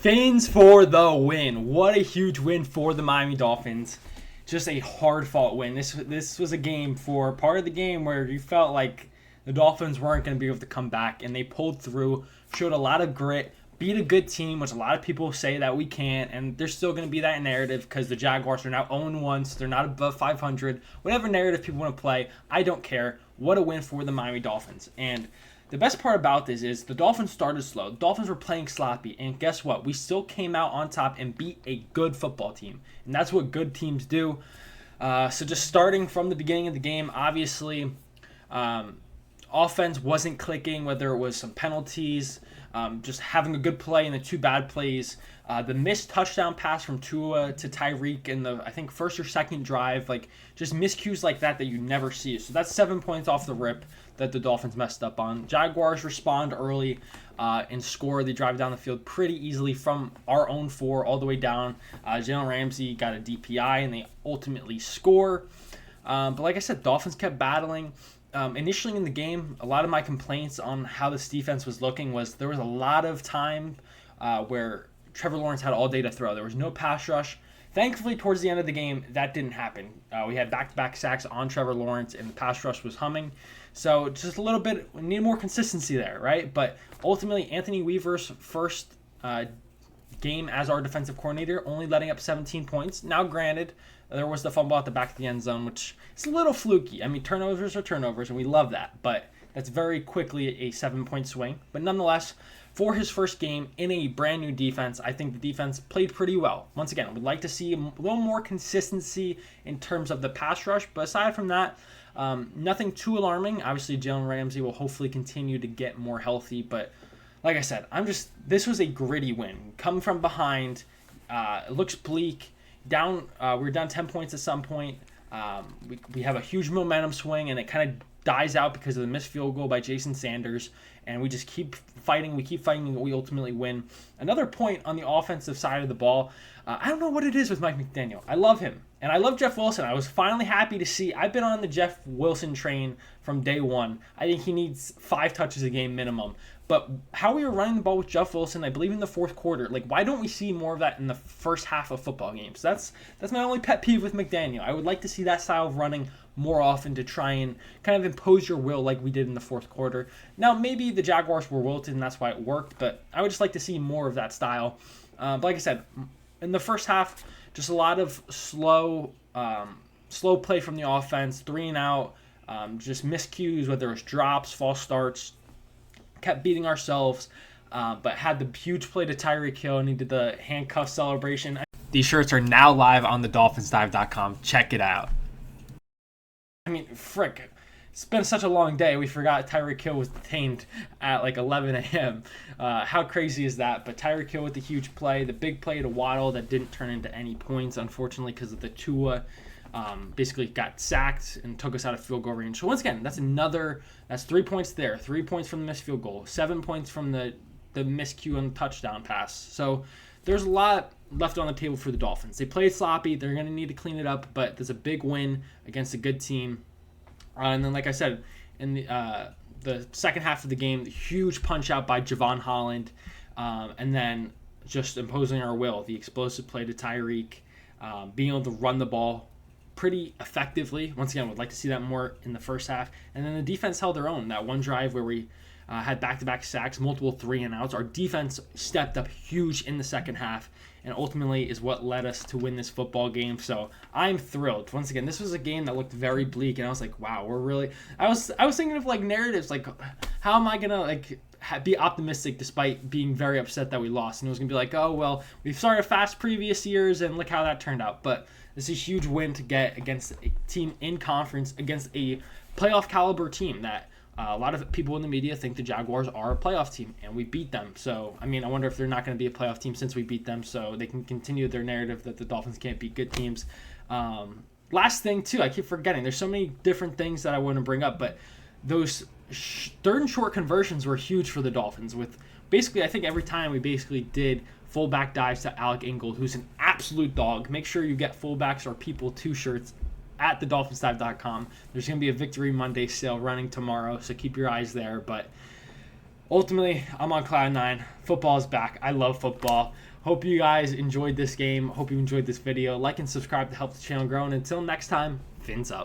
Fins for the win. What a huge win for the Miami Dolphins. Just a hard-fought win. This was a game for part of the game where you felt like the Dolphins weren't going to be able to come back, and they pulled through, showed a lot of grit, beat a good team, which a lot of people say that we can't, and there's still going to be that narrative because the Jaguars are now 0-1, so they're not above 500. Whatever narrative people want to play, I don't care. What a win for the Miami Dolphins. And the best part about this is the Dolphins started slow. The Dolphins were playing sloppy, and guess what? We still came out on top and beat a good football team, and that's what good teams do. So just starting from the beginning of the game, obviously, offense wasn't clicking, whether it was some penalties, just having a good play and the two bad plays. The missed touchdown pass from Tua to Tyreek in the, I think, first or second drive, like just miscues like that you never see. So that's 7 points off the rip that the Dolphins messed up on. Jaguars respond early and score. They drive down the field pretty easily from our own 4 all the way down. Jalen Ramsey got a DPI and they ultimately score. But like I said, Dolphins kept battling. Initially in the game, a lot of my complaints on how this defense was looking was there was a lot of time where Trevor Lawrence had all day to throw. There was no pass rush. Thankfully, towards the end of the game, that didn't happen. We had back-to-back sacks on Trevor Lawrence, and the pass rush was humming. So just a little bit, we need more consistency there, right? But ultimately, Anthony Weaver's first game as our defensive coordinator, only letting up 17 points. Now, granted, there was the fumble at the back of the end zone, which is a little fluky. I mean, turnovers are turnovers, and we love that. But that's very quickly a 7-point swing. But nonetheless, for his first game in a brand new defense, I think the defense played pretty well. Once again, I would like to see a little more consistency in terms of the pass rush. But aside from that, nothing too alarming. Obviously, Jalen Ramsey will hopefully continue to get more healthy. But like I said, this was a gritty win. Coming from behind, it looks bleak. We were down 10 points at some point. We have a huge momentum swing, and it kind of dies out because of the missed field goal by Jason Sanders, and we just keep fighting. We keep fighting, and we ultimately win. Another point on the offensive side of the ball, I don't know what it is with Mike McDaniel. I love him, and I love Jeff Wilson. I was finally happy to see. I've been on the Jeff Wilson train from day one. I think he needs 5 touches a game minimum. But how we were running the ball with Jeff Wilson, I believe in the fourth quarter, like why don't we see more of that in the first half of football games? That's my only pet peeve with McDaniel. I would like to see that style of running more often to try and kind of impose your will like we did in the fourth quarter. Now, maybe the Jaguars were wilted and that's why it worked, but I would just like to see more of that style. But like I said, in the first half, just a lot of slow play from the offense, 3 and out, just miscues, whether it's drops, false starts. Kept beating ourselves, but had the huge play to Tyreek Hill, and he did the handcuff celebration. These shirts are now live on the DolphinsDive.com. Check it out. I mean, frick. It's been such a long day. We forgot Tyreek Hill was detained at like 11 a.m. How crazy is that? But Tyreek Hill with the huge play, the big play to Waddle that didn't turn into any points, unfortunately, because of the Tua. Basically got sacked and took us out of field goal range. So once again, that's 3 points there. 3 points from the missed field goal. 7 points from the miscue on the touchdown pass. So there's a lot left on the table for the Dolphins. They played sloppy. They're going to need to clean it up, but there's a big win against a good team. And then, like I said, in the second half of the game, the huge punch out by Javon Holland, and then just imposing our will. The explosive play to Tyreek, being able to run the ball pretty effectively. Once again, would like to see that more in the first half. And then the defense held their own. That one drive where we had back-to-back sacks, multiple 3-and-outs. Our defense stepped up huge in the second half and ultimately is what led us to win this football game. So I'm thrilled. Once again, this was a game that looked very bleak, and I was like, wow, we're really... I was thinking of like narratives, like how am I going to like be optimistic despite being very upset that we lost? And it was going to be like, oh, well, we've started fast previous years, and look how that turned out. But this is a huge win to get against a team in conference, against a playoff caliber team that a lot of people in the media think the Jaguars are a playoff team, and we beat them. So, I mean, I wonder if they're not going to be a playoff team since we beat them, so they can continue their narrative that the Dolphins can't beat good teams. Last thing, too, I keep forgetting. There's so many different things that I want to bring up, but those third and short conversions were huge for the Dolphins. With basically, I think every time we basically did fullback dives to Alec Ingold, who's an absolute dog. Make sure you get fullbacks or people 2 shirts at thedolphinsdive.com. There's going to be a Victory Monday sale running tomorrow, so keep your eyes there. But ultimately, I'm on cloud nine. Football's back. I love football. Hope you guys enjoyed this game. Hope you enjoyed this video. Like and subscribe to help the channel grow. And until next time, fins up.